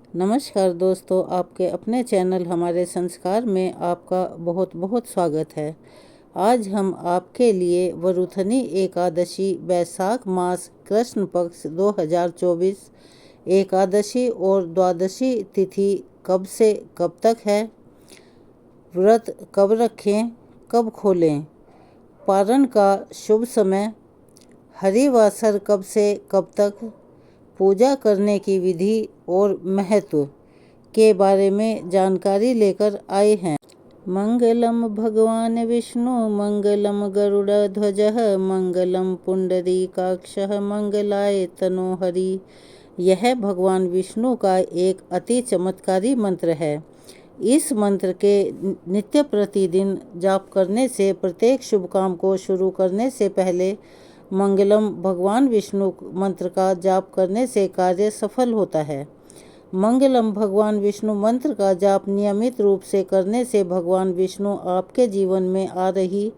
नमस्कार दोस्तों, आपके अपने चैनल हमारे संस्कार में आपका बहुत बहुत स्वागत है। आज हम आपके लिए वरुथनी एकादशी वैशाख मास कृष्ण पक्ष 2024 एकादशी और द्वादशी तिथि कब से कब तक है, व्रत कब रखें, कब खोलें, पारण का शुभ समय, हरिवासर कब से कब तक, पूजा करने की विधि और महत्व के बारे में जानकारी लेकर आए हैं। मंगलम भगवान विष्णु मंगलम गरुड़ध्वजः मंगलम पुंडरीकाक्षः मंगलाय तनोहरि। यह भगवान विष्णु का एक अति चमत्कारी मंत्र है। इस मंत्र के नित्य प्रतिदिन जाप करने से प्रत्येक शुभ काम को शुरू करने से पहले मंगलम भगवान विष्णु मंत्र का जाप करने से कार्य सफल होता है। मंगलम भगवान विष्णु मंत्र का जाप नियमित रूप से करने से भगवान विष्णु आपके जीवन में आ रही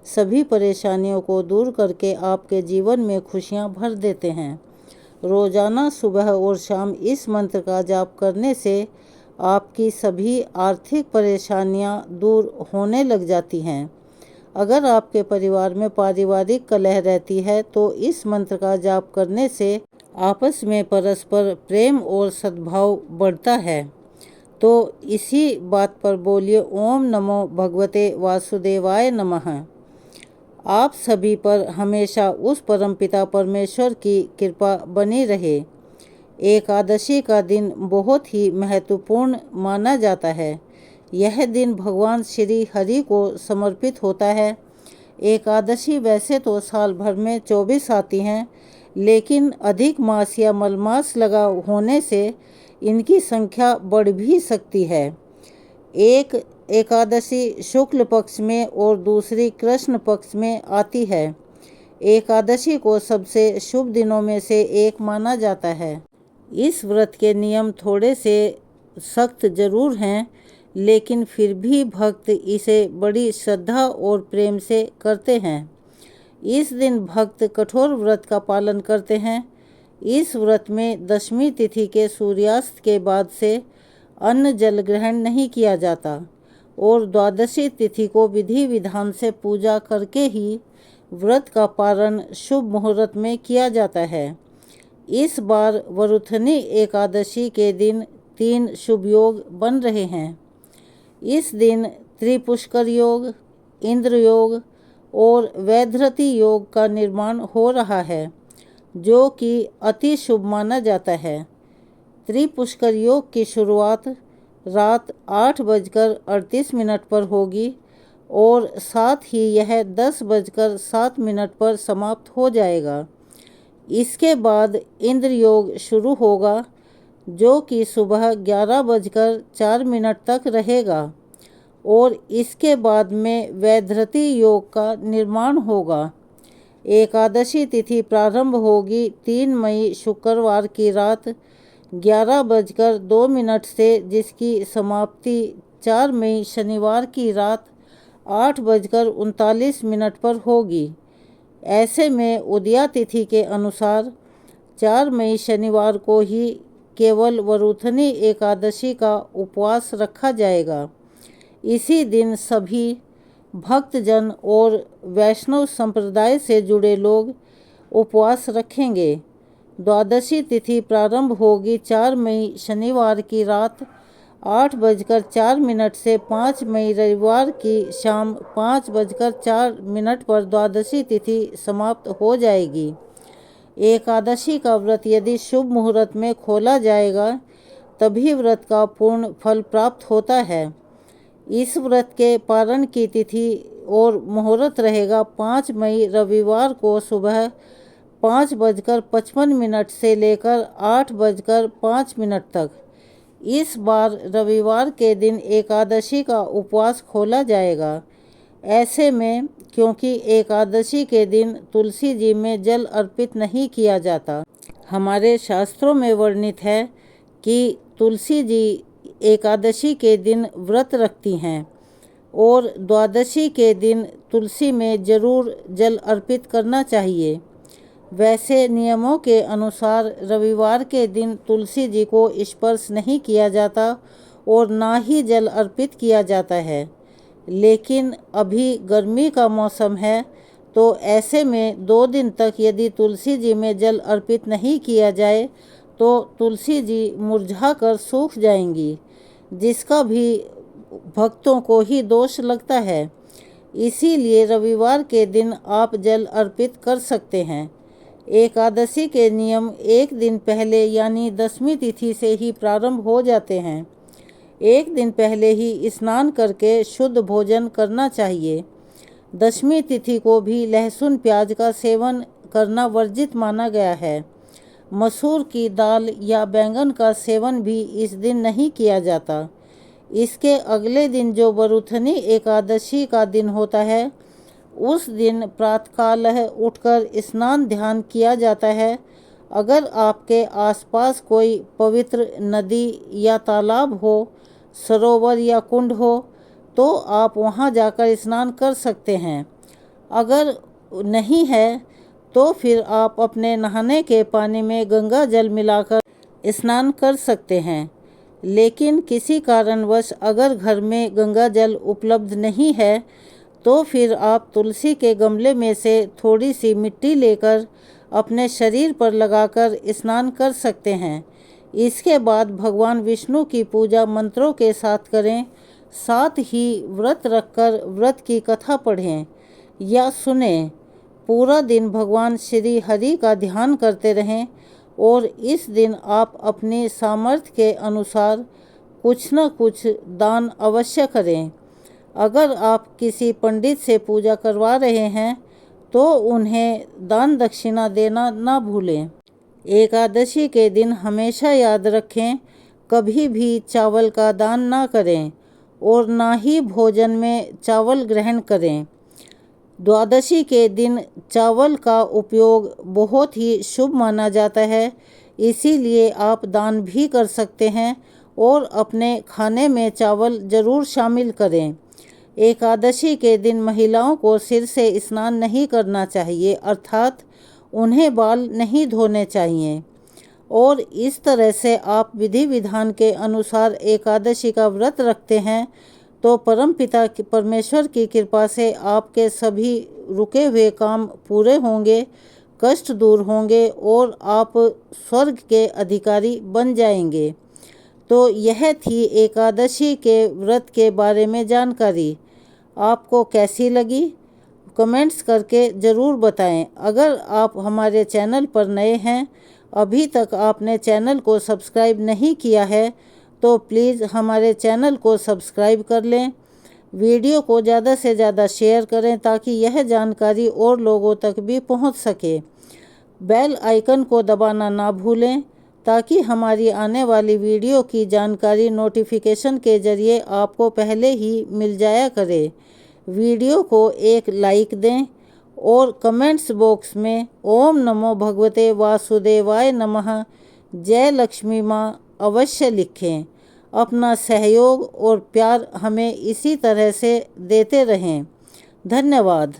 सभी परेशानियों को दूर करके आपके जीवन में खुशियां भर देते हैं। रोजाना सुबह और शाम इस मंत्र का जाप करने से आपकी सभी आर्थिक परेशानियां दूर होने लग जाती हैं। अगर आपके परिवार में पारिवारिक कलह रहती है तो इस मंत्र का जाप करने से आपस में परस्पर प्रेम और सद्भाव बढ़ता है। तो इसी बात पर बोलिए ओम नमो भगवते वासुदेवाय नमः। आप सभी पर हमेशा उस परमपिता परमेश्वर की कृपा बनी रहे। एकादशी का दिन बहुत ही महत्वपूर्ण माना जाता है। यह दिन भगवान श्री हरि को समर्पित होता है। एकादशी वैसे तो साल भर में 24 आती हैं, लेकिन अधिक मास या मलमास लगा होने से इनकी संख्या बढ़ भी सकती है। एक एकादशी शुक्ल पक्ष में और दूसरी कृष्ण पक्ष में आती है। एकादशी को सबसे शुभ दिनों में से एक माना जाता है। इस व्रत के नियम थोड़े से सख्त जरूर हैं, लेकिन फिर भी भक्त इसे बड़ी श्रद्धा और प्रेम से करते हैं। इस दिन भक्त कठोर व्रत का पालन करते हैं। इस व्रत में दशमी तिथि के सूर्यास्त के बाद से अन्न जल ग्रहण नहीं किया जाता और द्वादशी तिथि को विधि विधान से पूजा करके ही व्रत का पारण शुभ मुहूर्त में किया जाता है। इस बार वरुथनी एकादशी के दिन 3 शुभ योग बन रहे हैं। इस दिन त्रिपुष्कर योग, इंद्र योग और वैधृति योग का निर्माण हो रहा है, जो कि अति शुभ माना जाता है। त्रिपुष्कर योग की शुरुआत रात 8:38 पर होगी और साथ ही यह 10:07 पर समाप्त हो जाएगा। इसके बाद इंद्र योग शुरू होगा, जो कि सुबह 11:04 तक रहेगा और इसके बाद में वैधृति योग का निर्माण होगा। एकादशी तिथि प्रारंभ होगी 3 मई शुक्रवार की रात 11:02 से, जिसकी समाप्ति 4 मई शनिवार की रात 8:39 पर होगी। ऐसे में उदया तिथि के अनुसार 4 मई शनिवार को ही केवल वरुथनी एकादशी का उपवास रखा जाएगा। इसी दिन सभी भक्तजन और वैष्णव संप्रदाय से जुड़े लोग उपवास रखेंगे। द्वादशी तिथि प्रारंभ होगी 4 मई शनिवार की रात 8:04 से 5 मई रविवार की शाम 5:04 पर द्वादशी तिथि समाप्त हो जाएगी। एकादशी का व्रत यदि शुभ मुहूर्त में खोला जाएगा तभी व्रत का पूर्ण फल प्राप्त होता है। इस व्रत के पारण की तिथि और मुहूर्त रहेगा 5 मई रविवार को सुबह 5:55 से लेकर 8:05 तक। इस बार रविवार के दिन एकादशी का उपवास खोला जाएगा। ऐसे में क्योंकि एकादशी के दिन तुलसी जी में जल अर्पित नहीं किया जाता, हमारे शास्त्रों में वर्णित है कि तुलसी जी एकादशी के दिन व्रत रखती हैं और द्वादशी के दिन तुलसी में जरूर जल अर्पित करना चाहिए। वैसे नियमों के अनुसार रविवार के दिन तुलसी जी को स्पर्श नहीं किया जाता और ना ही जल अर्पित किया जाता है। लेकिन अभी गर्मी का मौसम है, तो ऐसे में 2 दिन तक यदि तुलसी जी में जल अर्पित नहीं किया जाए तो तुलसी जी मुरझा कर सूख जाएंगी, जिसका भी भक्तों को ही दोष लगता है। इसीलिए रविवार के दिन आप जल अर्पित कर सकते हैं। एकादशी के नियम एक दिन पहले यानी 10वीं तिथि से ही प्रारंभ हो जाते हैं। एक दिन पहले ही स्नान करके शुद्ध भोजन करना चाहिए। 10वीं तिथि को भी लहसुन प्याज का सेवन करना वर्जित माना गया है। मसूर की दाल या बैंगन का सेवन भी इस दिन नहीं किया जाता। इसके अगले दिन जो वरुथनी एकादशी का दिन होता है, उस दिन प्रातःकाल उठकर स्नान ध्यान किया जाता है। अगर आपके आसपास कोई पवित्र नदी या तालाब हो, सरोवर या कुंड हो, तो आप वहां जाकर स्नान कर सकते हैं। अगर नहीं है तो फिर आप अपने नहाने के पानी में गंगा जल मिलाकर स्नान कर सकते हैं। लेकिन किसी कारणवश अगर घर में गंगा जल उपलब्ध नहीं है तो फिर आप तुलसी के गमले में से थोड़ी सी मिट्टी लेकर अपने शरीर पर लगाकर स्नान कर सकते हैं। इसके बाद भगवान विष्णु की पूजा मंत्रों के साथ करें। साथ ही व्रत रखकर व्रत की कथा पढ़ें या सुनें। पूरा दिन भगवान श्री हरि का ध्यान करते रहें और इस दिन आप अपनी सामर्थ्य के अनुसार कुछ न कुछ दान अवश्य करें। अगर आप किसी पंडित से पूजा करवा रहे हैं तो उन्हें दान दक्षिणा देना ना भूलें। एकादशी के दिन हमेशा याद रखें, कभी भी चावल का दान ना करें और ना ही भोजन में चावल ग्रहण करें। द्वादशी के दिन चावल का उपयोग बहुत ही शुभ माना जाता है, इसीलिए आप दान भी कर सकते हैं और अपने खाने में चावल जरूर शामिल करें। एकादशी के दिन महिलाओं को सिर से स्नान नहीं करना चाहिए, अर्थात उन्हें बाल नहीं धोने चाहिए। और इस तरह से आप विधि विधान के अनुसार एकादशी का व्रत रखते हैं तो परमपिता परमेश्वर की कृपा से आपके सभी रुके हुए काम पूरे होंगे, कष्ट दूर होंगे और आप स्वर्ग के अधिकारी बन जाएंगे। तो यह थी एकादशी के व्रत के बारे में जानकारी। आपको कैसी लगी? कमेंट्स करके ज़रूर बताएं। अगर आप हमारे चैनल पर नए हैं, अभी तक आपने चैनल को सब्सक्राइब नहीं किया है, तो प्लीज़ हमारे चैनल को सब्सक्राइब कर लें। वीडियो को ज़्यादा से ज़्यादा शेयर करें ताकि यह जानकारी और लोगों तक भी पहुंच सके। बेल आइकन को दबाना ना भूलें ताकि हमारी आने वाली वीडियो की जानकारी नोटिफिकेशन के ज़रिए आपको पहले ही मिल जाया करे। वीडियो को एक लाइक दें और कमेंट्स बॉक्स में ओम नमो भगवते वासुदेवाय नमः, जय लक्ष्मी माँ अवश्य लिखें। अपना सहयोग और प्यार हमें इसी तरह से देते रहें। धन्यवाद।